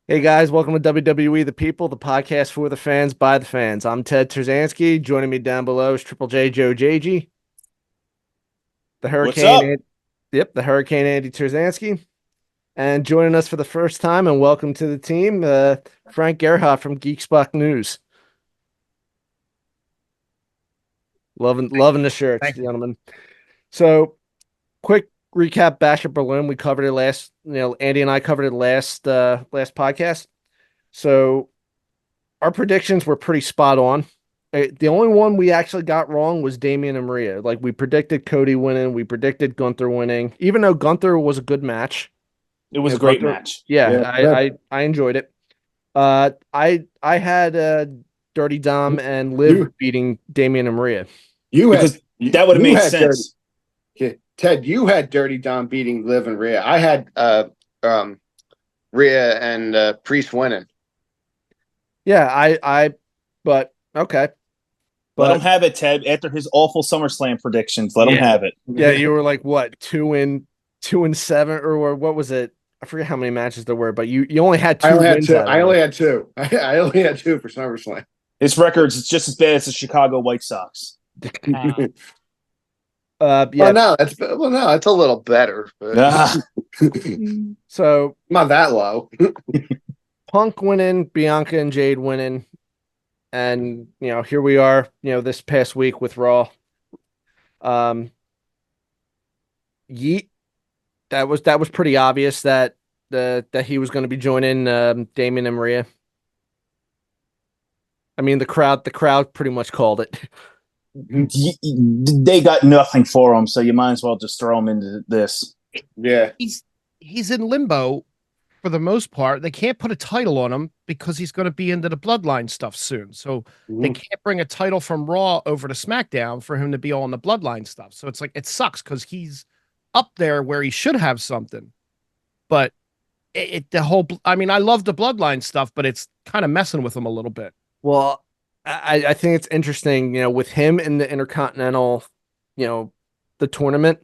Hey guys, welcome to WWE The People, the podcast for the fans by the fans. I'm Ted Trzanski. Joining me down below is Triple J Joe JG, the What's Hurricane. up? The Hurricane Andy Trzanski, and joining us for the first time and welcome to the team, Frank Gerhardt from Geekspot News. Loving the shirts, Thank you. gentlemen. So, quick recap: Bash at Berlin. We covered it last. Andy and I covered it last podcast. So our predictions were pretty spot on. The only one we actually got wrong was Damian and Maria. Like we predicted Cody winning, we predicted Gunther winning, even though Gunther was a good match. It was a great Gunther, match. yeah, Yeah. I enjoyed it. I had Dirty Dom and Liv You beating Damian and Maria. you had Because that would have you made had sense. Ted, you had Dirty Dom beating Liv and Rhea. I had Rhea and Priest winning. Yeah, but okay. Let him But have it, Ted. After his awful SummerSlam predictions, let him Yeah. have it. yeah, you were like what, 2-7, or what was it? I forget how many matches there were, but you only had two I only had wins two. out of I only it. had two. I only had two for SummerSlam. His records is just as bad as the Chicago White Sox. Well, Yeah. no, that's a little better, but Ah, So not that low. Punk winning, Bianca and Jade winning, and here we are. This past week with Raw. Um, Yeet. That was pretty obvious that he was going to be joining Damien and Maria. I mean, the crowd pretty much called it. they got nothing for him, so you might as well just throw him into this. Yeah, He's in limbo for the most part. They can't put a title on him because he's going to be into the bloodline stuff soon. So they can't bring a title from Raw over to SmackDown for him to be all in the bloodline stuff. So it's like it sucks because he's up there where he should have something. But I mean, I love the bloodline stuff, but it's kind of messing with him a little bit. Well, I think it's interesting, with him in the Intercontinental, the tournament.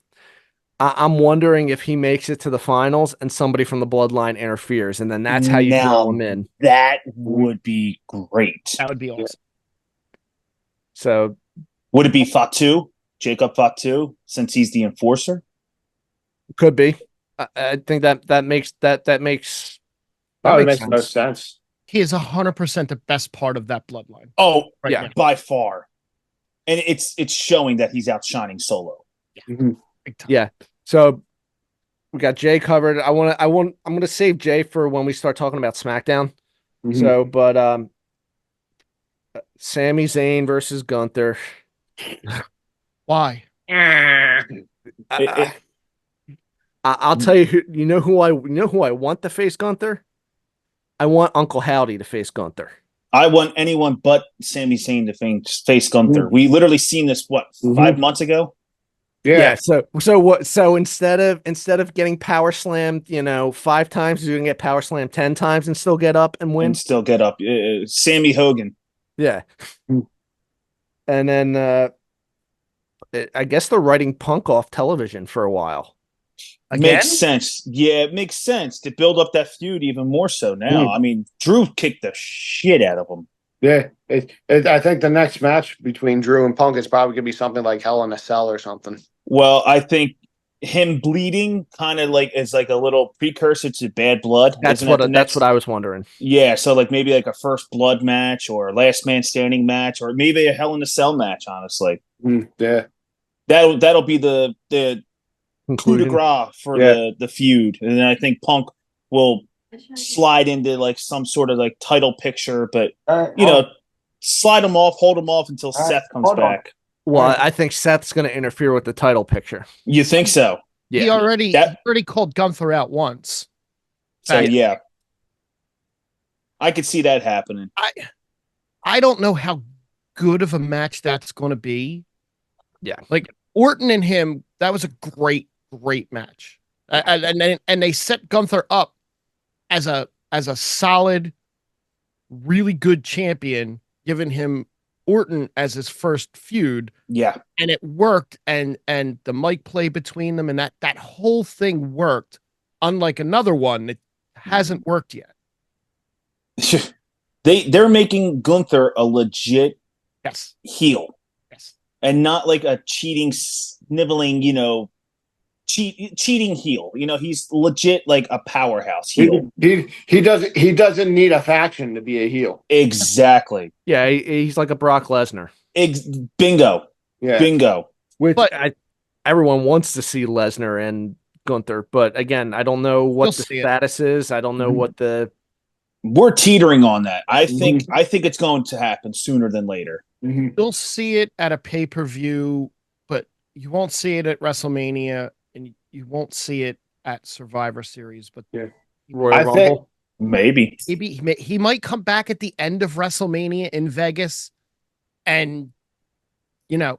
I'm wondering if he makes it to the finals and somebody from the bloodline interferes, and then that's how you draw Now, him in. that would be great. That would be awesome. So Would it be Fatu? Jacob Fatu, since he's the enforcer? could be. I think that makes probably makes makes no sense. sense. He is 100% the best part of that bloodline. Oh, Right yeah, now. by far. And it's showing that he's outshining Solo. Mhm. Big time. Yeah. So we got Jay covered. I'm gonna save Jay for when we start talking about SmackDown. Mhm. So, but Sami Zayn versus Gunther. Why? I'll tell you who who I want to face Gunther. I want Uncle Howdy to face Gunther. I want anyone but Sami Zayn to face Gunther. We literally seen this 5 months ago. Yeah. So what? So instead of getting power slammed, 5 times, you're gonna get power slammed 10 times and still get up and win. And still get up. Sammy Hogan. Yeah. And then I guess they're writing Punk off television for a while. Again? Makes sense. Yeah, it makes sense to build up that feud even more so now. I mean, Drew kicked the shit out of him. Yeah, I think the next match between Drew and Punk is probably gonna be something like Hell in a Cell or something. Well, I think him bleeding kind of like is like a little precursor to Bad Blood. That's Isn't that what I was wondering. Yeah, so like maybe like a first blood match or a last man standing match or maybe a Hell in a Cell match. Honestly, Yeah, that'll be the coup de Conclusion. grace for Yeah. the feud, and then I think Punk will slide into like some sort of like title picture, but slide him off, hold him off until Seth comes back. Well, I think Seth's going to interfere with the title picture. You think so? He Yeah. already called Gunther out once. So yeah, I could see that happening. I don't know how good of a match that's going to be. Yeah. Like Orton and him, that was a great match. And they set Gunther up as a solid, really good champion, giving him Orton as his first feud. Yeah, And it worked, and the mic play between them, and that whole thing worked, unlike another one that hasn't worked yet. they're making Gunther a legit Yes. heel, Yes. and not like a cheating, sniveling, cheating heel. He's legit like a powerhouse heel. He doesn't need a faction to be a heel. Exactly. Yeah, he's like a Brock Lesnar. Bingo. Yeah. Bingo. Which But- everyone wants to see Lesnar and Gunther, but again, I don't know what You'll the see it. status is. I don't know what the We're teetering on that. I think it's going to happen sooner than later. You'll see it at a pay-per-view, but you won't see it at WrestleMania, and you won't see it at Survivor Series. But Yeah. Royal I Rumble. think- Maybe. maybe he might come back at the end of WrestleMania in Vegas, and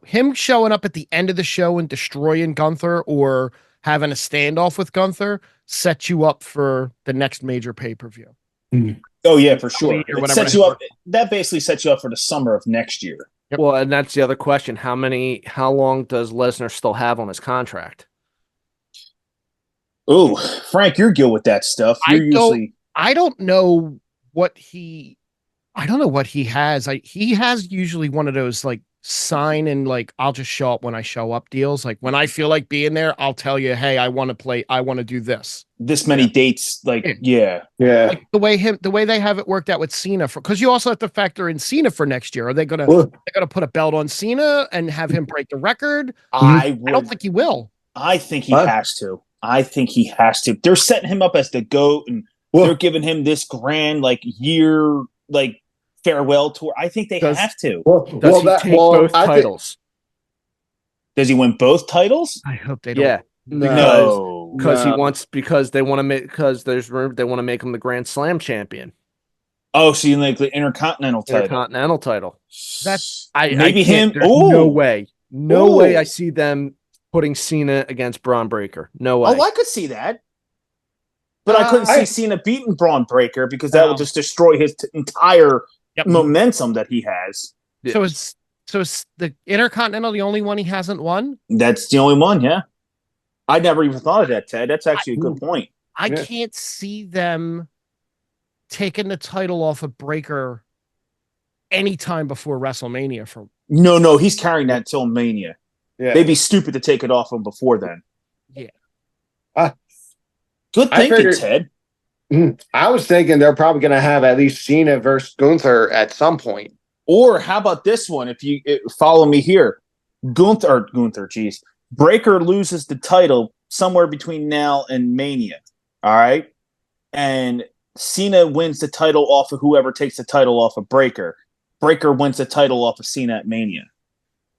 him showing up at the end of the show and destroying Gunther or having a standoff with Gunther sets you up for the next major pay-per-view. Oh yeah, for sure. Or It whatever sets the you heck up. That basically sets you up for the summer of next year. Yep. Well, and that's the other question. How long does Lesnar still have on his contract? Ooh, Frank, you're good with that stuff. You're usually I don't know what he has. He has usually one of those like sign and like I'll just show up when I show up deals. Like when I feel like being there, I'll tell you, hey, I want to do this. this many dates. Like, yeah. Like the way they have it worked out with Cena because you also have to factor in Cena for next year. Are they gonna put a belt on Cena and have him break the record? I don't think he will. I think he has to. I think he has to. They're setting him up as the GOAT, and they're giving him this grand year farewell tour. I think they have to. Does he take both titles? Does he win both titles? I hope they don't. Yeah, No, because they want to make they want to make him the Grand Slam champion. Oh, so you like the Intercontinental title? Intercontinental title. That's maybe him. There's no way I see them putting Cena against Braun Breaker. No way. Oh, I could see that. But I couldn't see Cena beating Braun Breaker because that would just destroy his entire momentum that he has. So is the Intercontinental the only one he hasn't won? That's the only one, yeah. I never even thought of that, Ted. That's actually a good point. I can't see them taking the title off of Breaker anytime before WrestleMania. No, he's carrying that until Mania. Yeah. They'd be stupid to take it off him before then. Yeah. Good thinking, Ted. I was thinking they're probably going to have at least Cena versus Gunther at some point. Or how about this one? If you follow me here, Gunther, geez. Breaker loses the title somewhere between now and Mania. All right. And Cena wins the title off of whoever takes the title off of Breaker. Breaker wins the title off of Cena at Mania.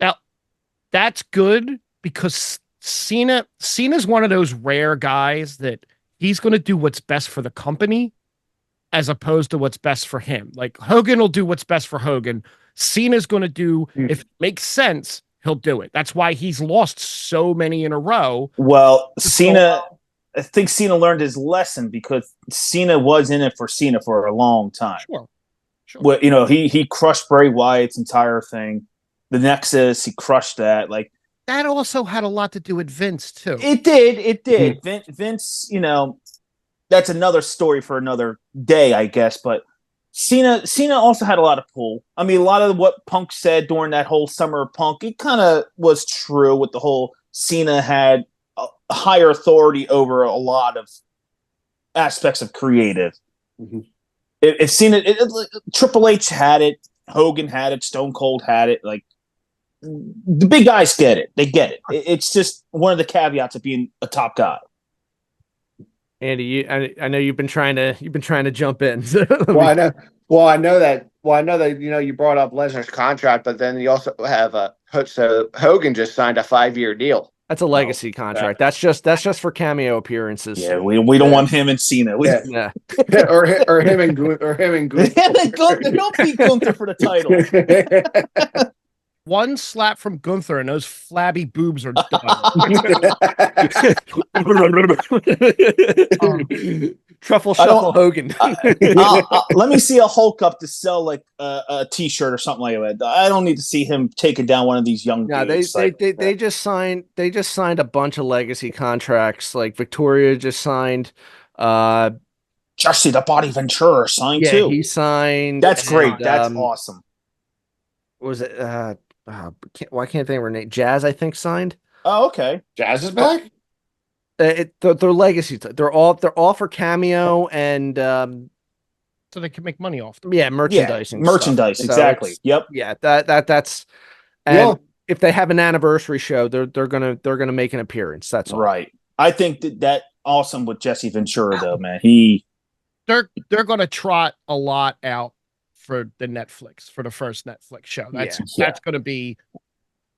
Now, that's good because Cena's one of those rare guys that he's going to do what's best for the company as opposed to what's best for him. Like Hogan will do what's best for Hogan. Cena's going to do, if it makes sense, he'll do it. That's why he's lost so many in a row. Well, I think Cena learned his lesson because Cena was in it for Cena for a long time. Sure. Well, he crushed Bray Wyatt's entire thing. The Nexus, he crushed that. That also had a lot to do with Vince too. It did. Vince, that's another story for another day, I guess. But Cena also had a lot of pull. I mean, a lot of what Punk said during that whole summer of Punk, it kind of was true with the whole Cena had a higher authority over a lot of aspects of creative. Mm-hmm. If Cena, Triple H had it, Hogan had it, Stone Cold had it. The big guys get it. They get it. It's just one of the caveats of being a top guy. Andy, I know you've been trying to jump in. Well, I know that you brought up Lesnar's contract, but then you also have Hogan just signed a 5-year deal. That's a legacy contract. That's just for cameo appearances. Yeah, we don't want him and Cena. Yeah. or him and Gunther. Don't beat Gunther for the title. One slap from Gunther and those flabby boobs are done. Truffle Shuffle Hogan. Let me see a Hulk up to sell a T-shirt or something like that. I don't need to see him taking down one of these young dudes. They just signed a bunch of legacy contracts. Like Victoria just signed Jesse the Body Ventura signed Yeah, too. he signed. That's great. and, That's awesome. Was it? Why can't I think of her name? Jazz, I think, signed. Oh, okay. Jazz is back. Their legacy. They're all for cameo and So they can make money off them. yeah, merchandising. Merchandise, stuff. exactly. So Yep. yeah, that's and if they have an anniversary show, they're gonna make an appearance. That's all. Right. I think that awesome with Jesse Ventura though, man. They're gonna trot a lot out for the Netflix, for the first Netflix show. That's gonna be,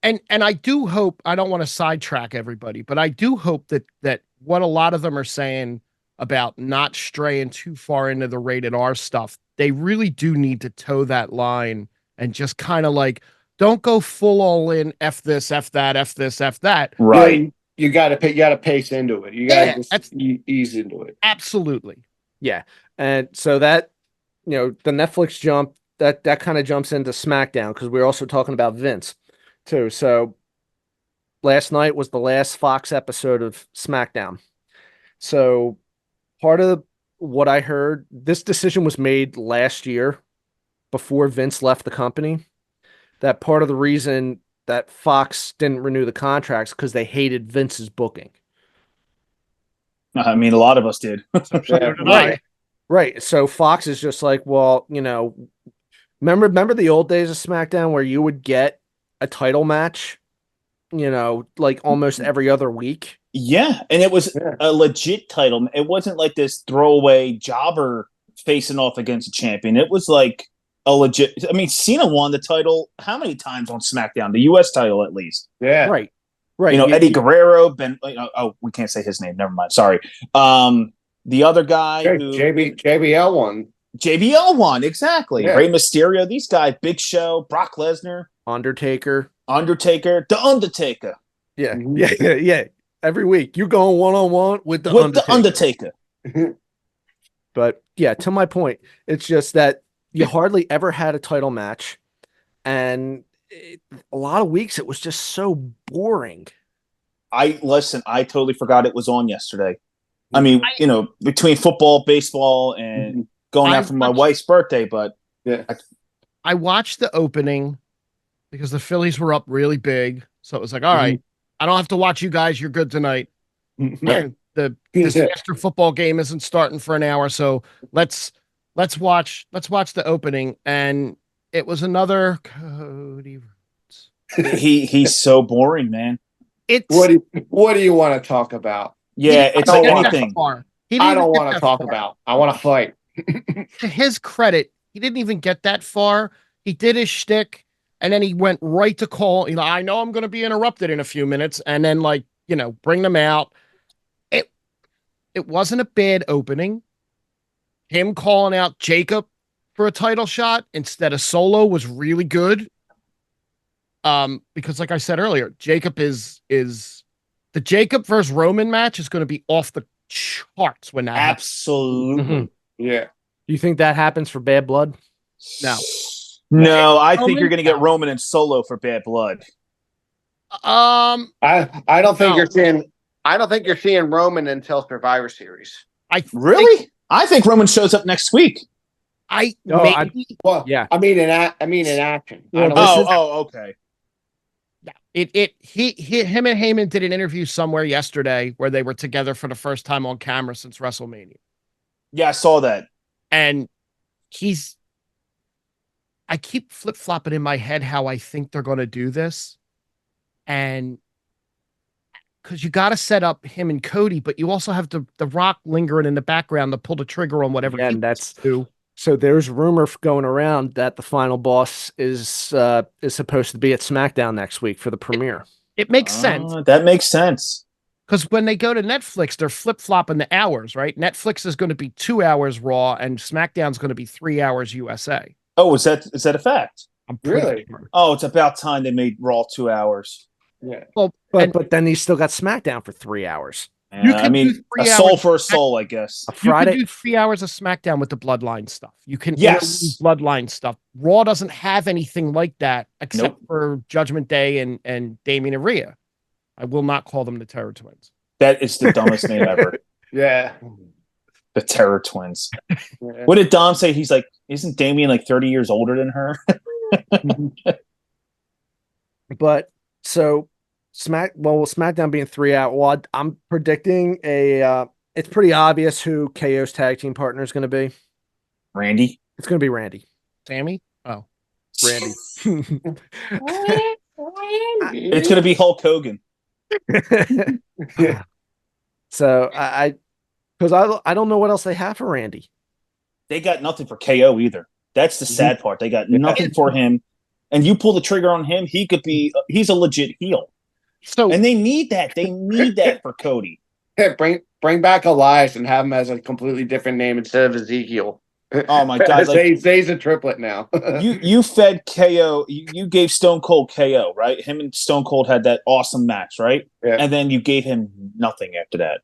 and I do hope, I don't want to sidetrack everybody, but I do hope that what a lot of them are saying about not straying too far into the rated R stuff, they really do need to toe that line and just kind of like, don't go full all in, F this, F that, F this, F that. Right. You got to pace into it. You got to just ease into it. Absolutely. Yeah, and so that, the Netflix jump that kind of jumps into SmackDown, because we're also talking about Vince too. So last night was the last Fox episode of SmackDown. So part of what I heard, this decision was made last year before Vince left the company. That part of the reason that Fox didn't renew the contracts because they hated Vince's booking. I mean, a lot of us did. Right. So Fox is just like, well, remember the old days of SmackDown where you would get a title match, like almost every other week. Yeah, and it was a legit title. It wasn't like this throwaway jobber facing off against a champion. It was like a legit. I mean, Cena won the title how many times on SmackDown? The U.S. title, at least. Yeah. Right. Eddie Guerrero, we can't say his name. Never mind. Sorry. The other guy who JBL won. JBL won, exactly. Yeah. Rey Mysterio, these guys, Big Show, Brock Lesnar, Undertaker, The Undertaker. Yeah. Yeah. Every week you're going one-on-one with the Undertaker. But yeah, to my point, it's just that you hardly ever had a title match, and a lot of weeks it was just so boring. I totally forgot it was on yesterday. I mean, between football, baseball, and going out for my wife's birthday, but I watched the opening because the Phillies were up really big. So it was like, all right, I don't have to watch you guys. You're good tonight. This extra football game isn't starting for an hour. So let's watch the opening. And it was another Cody Rhodes. He's so boring, man. What do you want to talk about? Yeah, it's like anything. I don't want to talk about. I want to fight. To his credit, he didn't even get that far. He did his shtick, and then he went right to call. I know I'm going to be interrupted in a few minutes, and then bring them out. It wasn't a bad opening. Him calling out Jacob for a title shot instead of Solo was really good. Because like I said earlier, Jacob is the Jacob versus Roman match is going to be off the charts when that happens. Absolutely. Yeah. You think that happens for Bad Blood? No, I think you're going to get Roman and Solo for Bad Blood. I don't think you're seeing. I don't think you're seeing Roman until Survivor Series. I think Roman shows up next week. I mean in action. Okay. Yeah, him and Heyman did an interview somewhere yesterday where they were together for the first time on camera since WrestleMania. Yeah, I saw that. And I keep flip-flopping in my head how I think they're going to do this. And because you got to set up him and Cody, but you also have the Rock lingering in the background to pull the trigger on whatever. Yeah, and that's so. There's rumor going around that the final boss is supposed to be at SmackDown next week for the premiere. It makes sense. That makes sense. Because when they go to Netflix, they're flip-flopping the hours, right? Netflix is going to be 2 hours Raw, and SmackDown's going to be 3 hours USA. Oh, is that a fact? I'm pretty sure. Oh, it's about time they made Raw 2 hours. Yeah. Well, but then you still got SmackDown for 3 hours. A soul for a soul, I guess. A Friday. You can do 3 hours of SmackDown with the Bloodline stuff. You can Bloodline stuff. Raw doesn't have anything like that except for Judgment Day and Damien and Rhea. I will not call them the Terror Twins. That is the dumbest name ever. Yeah. The Terror Twins. Yeah. What did Dom say? He's like, isn't Damien like 30 years older than her? But so with SmackDown being 3 out, well, I'm predicting it's pretty obvious who KO's tag team partner is going to be. Randy? It's going to be Randy. Sammy? Oh. Randy. It's going to be Hulk Hogan. So because I don't know what else they have for Randy. They got nothing for KO either. That's the sad part. They got nothing for him. And you pull the trigger on him, he's a legit heel. So And they need that. They need that for Cody. Yeah, bring back Elias and have him as a completely different name instead of Ezekiel. Oh my God! Like, he's a triplet now. you fed KO. You gave Stone Cold KO, right? Him and Stone Cold had that awesome match, right? Yeah. And then you gave him nothing after that.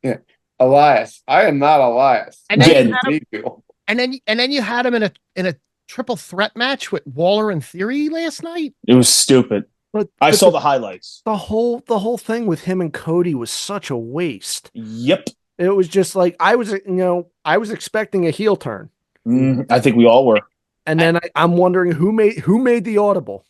Yeah. Elias, I am not Elias. And then, Ezekiel. and then you had him in a triple threat match with Waller and Theory last night. It was stupid. But I saw the highlights. The whole thing with him and Cody was such a waste. Yep. It was just like I was expecting a heel turn. I think we all were. And then I'm wondering who made the audible.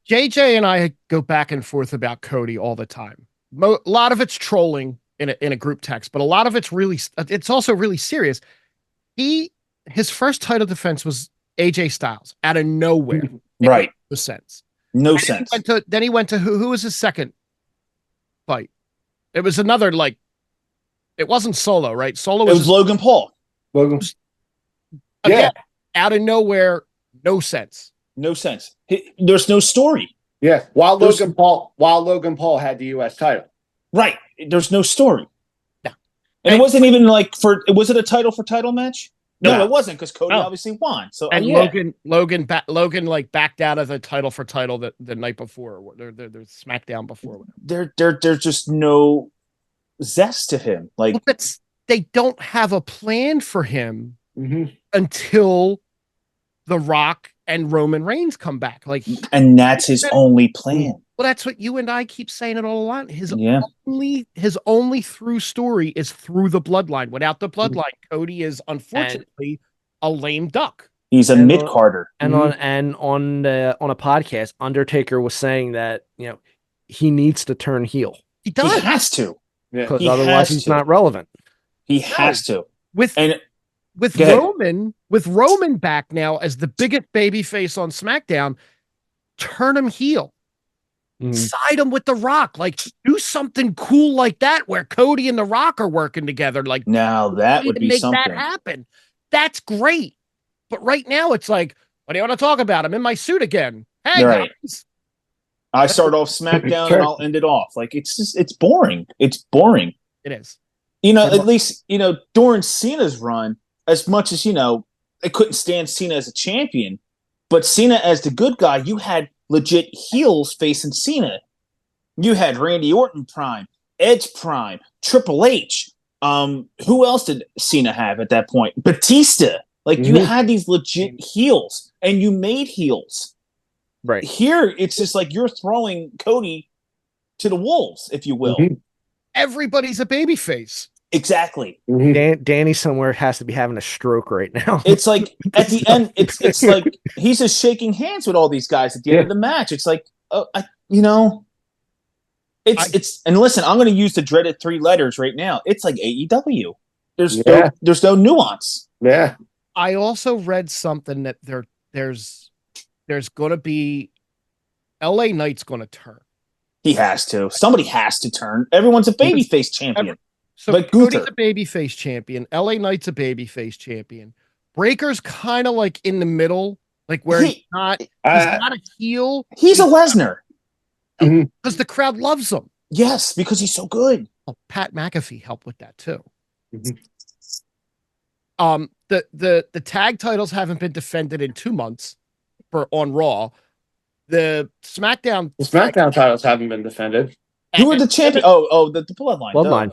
JJ and I go back and forth about Cody all the time. A lot of it's trolling in a group text, but a lot of it's also really serious. His first title defense was AJ Styles out of nowhere. Right. No sense. No sense. Then he went to who was his second fight? It was another it wasn't Solo, right? Solo was Logan Paul. Logan. Again, out of nowhere, no sense. No sense. There's no story. Yeah. While Logan Paul had the US title. Right. There's no story. No. And it wasn't even was it a title for title match? No, it wasn't, because Cody No. obviously won. So And Logan backed out of the title for title the night before, or the SmackDown before. There's just no zest to him. Like, they don't have a plan for him until The Rock and Roman Reigns come back. and that's his only plan. Well, that's what you and I keep saying it all along. His only through story is through the bloodline. Without the bloodline, Cody is unfortunately a lame duck. He's a mid-carder. And on a podcast, Undertaker was saying that he needs to turn heel. He does. He has to, because otherwise he's not relevant. He has to. With Roman back now as the biggest babyface on SmackDown, turn him heel. Side him with The Rock. Do something cool like that where Cody and The Rock are working together. Now that would be something. That happen. That's great. But right now it's what do you want to talk about? I'm in my suit again. Hey, right. Guys. I start off SmackDown and I'll end it off. It's boring. It's boring. It is. At least, during Cena's run, as much as, I couldn't stand Cena as a champion, but Cena as the good guy, you had legit heels facing Cena. You had Randy Orton prime, Edge prime, Triple H. Who else did Cena have at that point? Batista. You had these legit heels, and you made heels. Right. Here, it's just you're throwing Cody to the wolves, if you will. Everybody's a babyface. Exactly. Danny somewhere has to be having a stroke right now. It's at the end, it's like he's just shaking hands with all these guys at the end of the match. It's and listen, I'm going to use the dreaded 3 letters right now. It's like AEW. There's no nuance. Yeah. I also read something that there's going to be LA Knight's going to turn. He has to. Somebody has to turn. Everyone's a babyface champion. So Cody's a babyface champion. LA Knight's a babyface champion. Breaker's kind of in the middle, where he's not a heel. He's a Lesnar. Because the crowd loves him. Yes, because he's so good. Well, Pat McAfee helped with that too. The tag titles haven't been defended in 2 months on Raw. The SmackDown titles haven't been defended. Who are the champions? The Bloodline. Bloodline.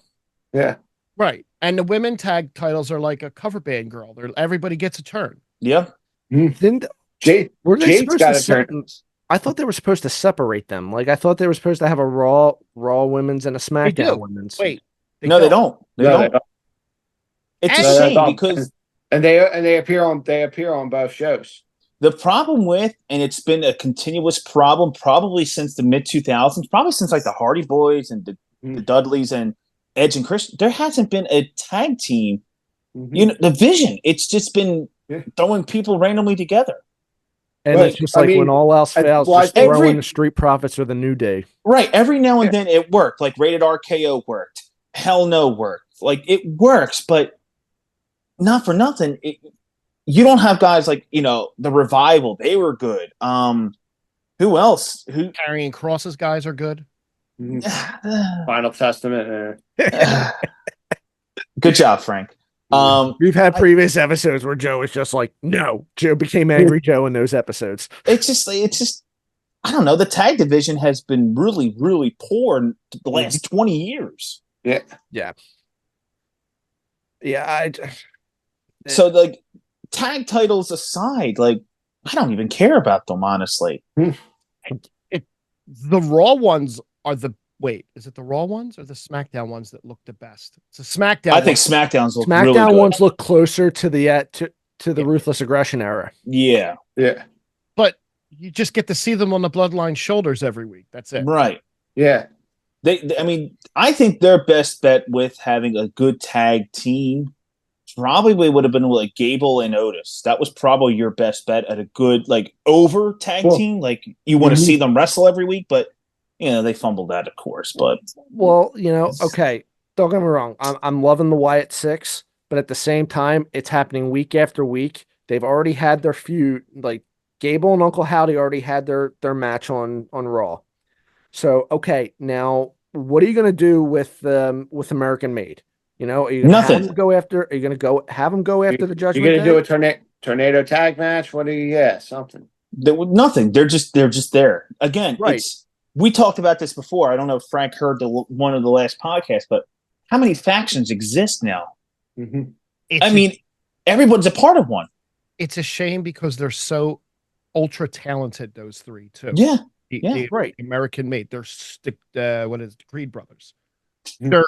Yeah. Right. And the women tag titles are like a cover band girl. Everybody gets a turn. Yeah. Didn't were they supposed to turn? I thought they were supposed to separate them. I thought they were supposed to have a Raw women's and a SmackDown women's. Wait, They don't. It's a shame because and they appear on both shows. The problem with, and it's been a continuous problem probably since the mid 2000s, probably since like the Hardy Boys and the Dudleys and Edge and Christian, there hasn't been a tag team, division. It's just been throwing people randomly together. And it's just like when all else fails, just throw in the Street Profits or the New Day. Right. Every now and then it worked. Like Rated RKO worked. Hell No worked. Like it works, but not for nothing. You don't have guys like, the Revival. They were good. Who else? Carrying Crosses guys are good. Final Testament. Good job, Frank. We've had previous episodes where Joe was just like, no. Joe became Angry Joe in those episodes. It's just I don't know. The tag division has been really, really poor in the last 20 years. Yeah. So like tag titles aside, like I don't even care about them, honestly. The Raw ones are is it the Raw ones or the SmackDown ones that look the best? It's a SmackDown. I think SmackDown's look SmackDown really good. ones look closer to the Ruthless Aggression era. Yeah. But you just get to see them on the Bloodline shoulders every week. That's it. Right. Yeah. I think their best bet with having a good tag team probably would have been like Gable and Otis. That was probably your best bet at a good over tag team. Like you want to see them wrestle every week, but they fumbled that, of course. But okay. Don't get me wrong. I'm loving the Wyatt Six, but at the same time, it's happening week after week. They've already had their feud. Like Gable and Uncle Howdy already had their match on Raw. So okay, now what are you going to do with American Made? Are you going to have them go after? Are you going to have them go after the Judgment Day? You're going to do a tornado tag match? What do you? Yeah, something. Nothing. They're just there again. Right. We talked about this before. I don't know if Frank heard one of the last podcasts, but how many factions exist now? Everyone's a part of one. It's a shame because they're so ultra talented. Those three too. Yeah. Right. American Made. They're the Creed brothers. They're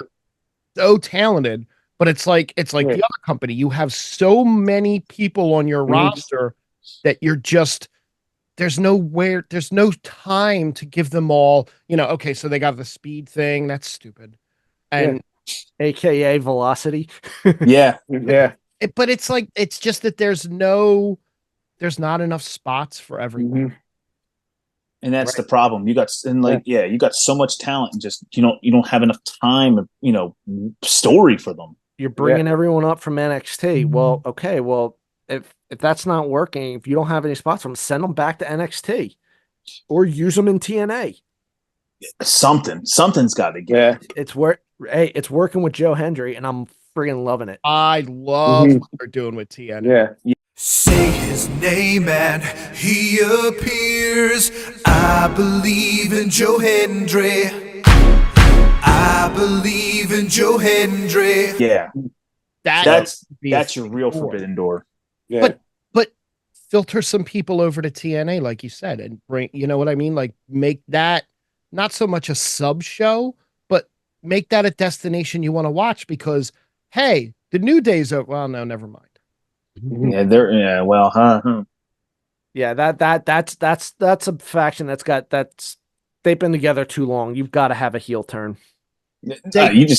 so talented, but it's like the other company. You have so many people on your roster that you're just there's no time to give them all. Okay, so they got the speed thing. That's stupid, and AKA Velocity. Yeah. But it's just that there's not enough spots for everyone. And that's the problem. You got so much talent, and just you don't have enough time, story for them. You're bringing everyone up from NXT. Well, okay, if that's not working, if you don't have any spots for them, send them back to NXT or use them in TNA. Something's got to get. It's working with Joe Hendry, and I'm freaking loving it. I love what they're doing with TNA. Yeah. Say his name and he appears. I believe in Joe Hendry. I believe in Joe Hendry. Yeah. That's your real forbidden door. Yeah. But filter some people over to TNA, like you said, and bring, what I mean? Like make that not so much a sub show, but make that a destination you want to watch because, hey, the New Day's over. Well, no, never mind. Yeah, Yeah, that's a faction they've been together too long. You've got to have a heel turn. They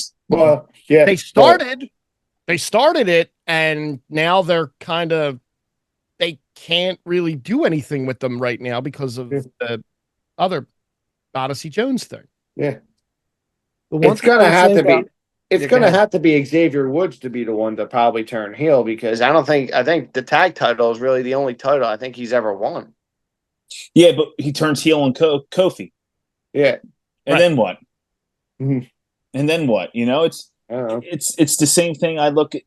started it, and now they're they can't really do anything with them right now because of the other Odyssey Jones thing. Yeah, it's gonna have to be. It's going to have to be Xavier Woods to be the one to probably turn heel because I think the tag title is really the only title I think he's ever won. Yeah, but he turns heel on Kofi. Yeah. And then what? Mm-hmm. And then what? It's the same thing. I look at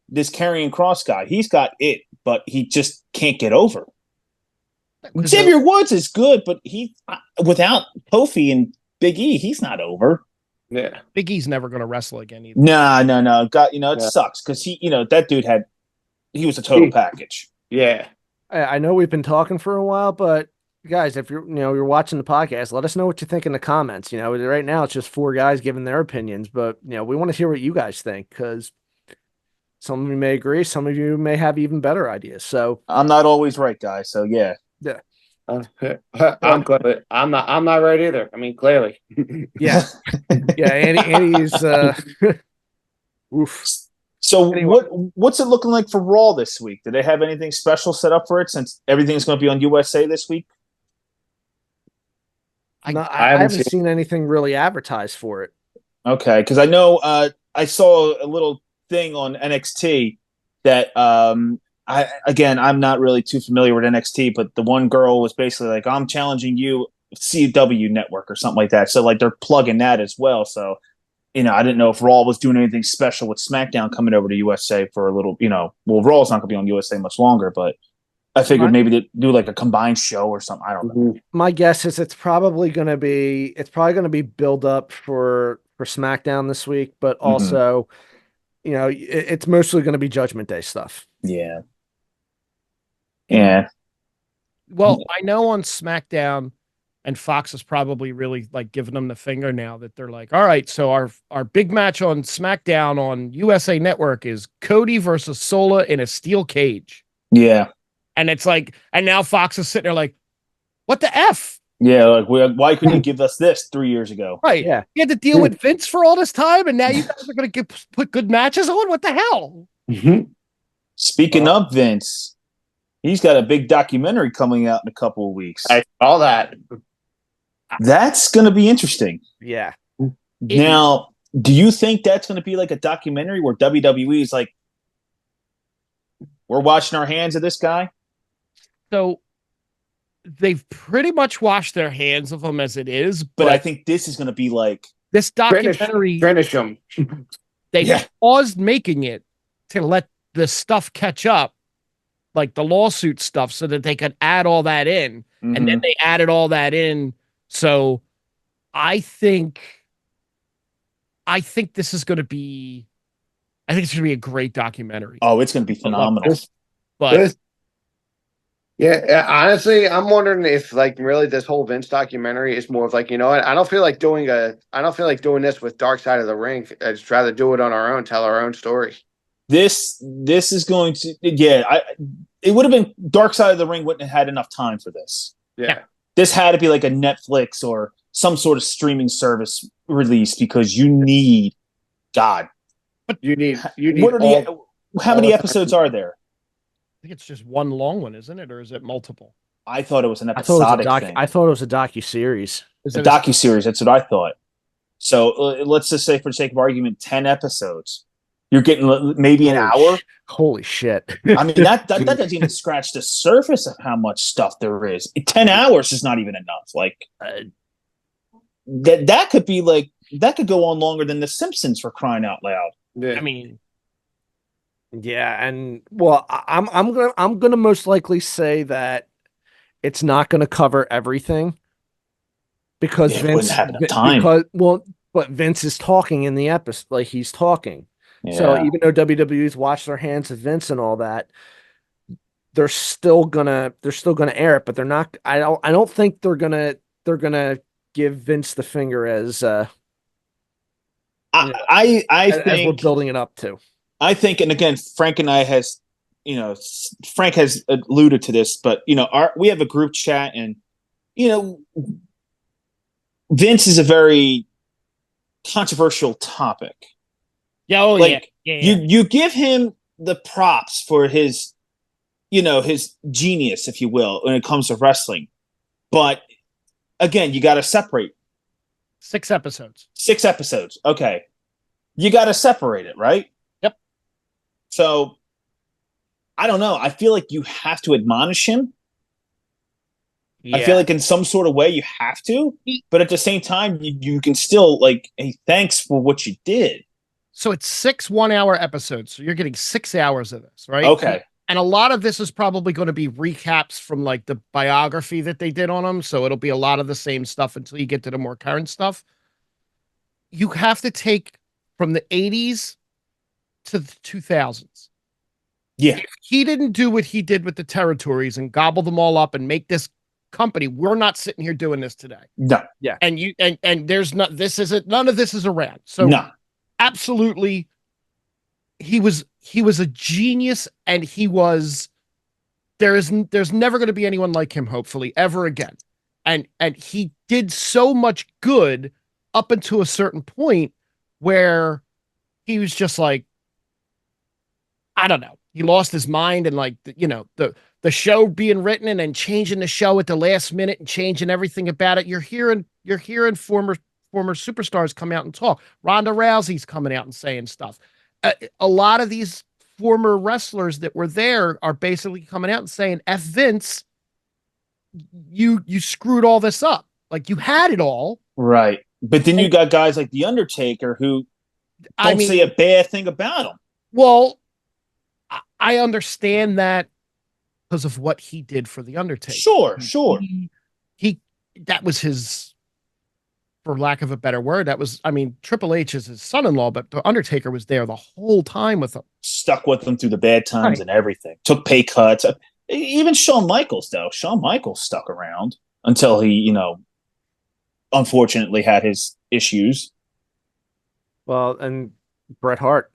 this Karrion Kross guy. He's got it, but he just can't get over. Xavier Woods is good, but he without Kofi and Big E, he's not over. Yeah, Big E's never going to wrestle again either. No. It sucks because that dude he was a total package. Yeah, I know we've been talking for a while, but guys, if you're watching the podcast, let us know what you think in the comments. Right now it's just four guys giving their opinions, but we want to hear what you guys think because some of you may agree, some of you may have even better ideas. So I'm not always right, guys. So yeah. I'm glad. I'm not right either. I mean, clearly. Yeah. Andy's oof. So Anyway. what's it looking like for Raw this week? Do they have anything special set up for it since everything's going to be on USA this week? I haven't seen anything really advertised for it. Okay, because I know I saw a little thing on NXT that I'm not really too familiar with NXT, but the one girl was basically like, I'm challenging you, CW network or something like that. So like they're plugging that as well. So, I didn't know if Raw was doing anything special with SmackDown coming over to USA for a little, Raw's not going to be on USA much longer, but I figured maybe they do like a combined show or something. I don't know. My guess is it's probably going to be build up for SmackDown this week, but also, it's mostly going to be Judgment Day stuff. Yeah. Yeah. Well, I know on SmackDown, and Fox is probably really like giving them the finger now that they're like, all right, so our big match on SmackDown on USA Network is Cody versus Sola in a steel cage. Yeah. And it's like, and now Fox is sitting there like, what the F? Yeah, like why couldn't you give us this 3 years ago? Right. Yeah. You had to deal with Vince for all this time, and now you guys are going to put good matches on? What the hell? Speaking of Vince, he's got a big documentary coming out in a couple of weeks. I saw that. That's going to be interesting. Yeah. Now, do you think that's going to be like a documentary where WWE is like, we're washing our hands of this guy? So they've pretty much washed their hands of him as it is. But I think this is going to be like this documentary. Finish him. They paused making it to let the stuff catch up, like the lawsuit stuff, so that they could add all that in. Mm-hmm. And then they added all that in. So I think this is going to be, it's going to be a great documentary. Oh, it's going to be phenomenal. Honestly, I'm wondering if like really this whole Vince documentary is more of like, what? I don't feel like doing this with Dark Side of the Ring. I'd just rather do it on our own, tell our own story. This is going to it would have been Dark Side of the Ring wouldn't have had enough time for this. Yeah. This had to be like a Netflix or some sort of streaming service release because you need God. But you need what are how many episodes are there? I think it's just one long one, isn't it? Or is it multiple? I thought it was an episodic thing. I thought it was a docu-series. A docu-series, that's what I thought. So let's just say, for the sake of argument, 10 episodes. You're getting maybe an hour. Holy shit. I mean, that doesn't even scratch the surface of how much stuff there is. 10 hours is not even enough. Like, that could be like, that could go on longer than The Simpsons, for crying out loud. Yeah. I mean, yeah, and well, I'm gonna most likely say that it's not gonna cover everything because Vince wouldn't have enough time. But Vince is talking in the episode, like he's talking. Yeah. So even though WWE's washed their hands of Vince and all that, they're still gonna air it, but they're not. I don't think they're gonna give Vince the finger as I think as we're building it up to. I think, and again, Frank and I Frank has alluded to this, but we have a group chat, and Vince is a very controversial topic. Yeah, You give him the props for his, his genius, if you will, when it comes to wrestling. But again, you got to separate. 6 episodes. 6 episodes. Okay. You got to separate it, right? Yep. So I don't know. I feel like you have to admonish him. Yeah. I feel like in some sort of way you have to, but at the same time, you can still like, hey, thanks for what you did. So it's 6 1-hour episodes. So you're getting 6 hours of this, right? Okay. And a lot of this is probably going to be recaps from like the biography that they did on them. So it'll be a lot of the same stuff until you get to the more current stuff. You have to take from the 80s to the 2000s. Yeah. If he didn't do what he did with the territories and gobble them all up and make this company, we're not sitting here doing this today. No. Yeah. And there's not, none of this is around. So No. absolutely, he was a genius, and there's never going to be anyone like him, hopefully, ever again. And he did so much good up until a certain point where he was just like, I don't know. He lost his mind, and like, the show being written and then changing the show at the last minute and changing everything about it. You're hearing former superstars come out and talk. Ronda Rousey's coming out and saying stuff. A lot of these former wrestlers that were there are basically coming out and saying, F Vince, you screwed all this up. Like, you had it all. Right. But then you got guys like The Undertaker who don't say a bad thing about him. Well, I understand that because of what he did for The Undertaker. Sure. He that was his, for lack of a better word, Triple H is his son-in-law, but The Undertaker was there the whole time with him. Stuck with them through the bad times and everything. Took pay cuts. Even Shawn Michaels, though. Shawn Michaels stuck around until he, unfortunately had his issues. Well, and Bret Hart.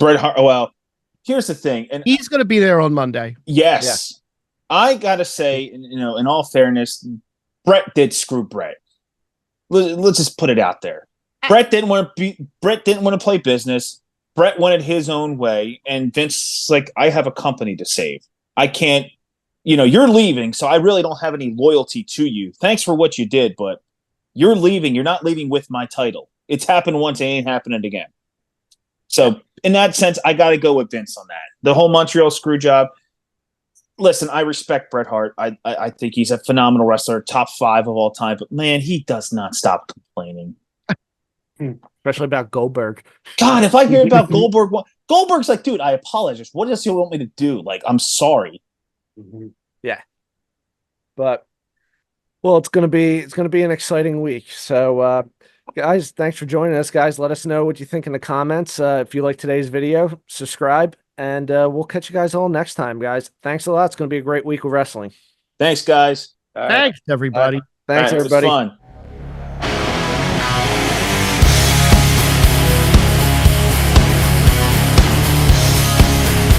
Well, here's the thing. And he's going to be there on Monday. Yes. Yeah. I got to say, in all fairness, Bret did screw Bret. Let's just put it out there. Bret didn't want to play business. Bret wanted his own way, and Vince's like, I have a company to save. I can't, you're leaving, so I really don't have any loyalty to you. Thanks for what you did, but you're leaving. You're not leaving with my title. It's happened once, it ain't happening again. So in that sense, I got to go with Vince on that. The whole Montreal screw job. Listen, I respect Bret Hart. I think he's a phenomenal wrestler, top 5 of all time. But man, he does not stop complaining. Especially about Goldberg. God, if I hear about Goldberg, Goldberg's like, dude, I apologize. What else do you want me to do? Like, I'm sorry. Mm-hmm. Yeah. But well, it's gonna be an exciting week. So guys, thanks for joining us, guys. Let us know what you think in the comments. If you like today's video, subscribe, and we'll catch you guys all next time, guys. Thanks a lot. It's gonna be a great week of wrestling. Thanks, guys. Thanks, everybody. Thanks, everybody. It was fun.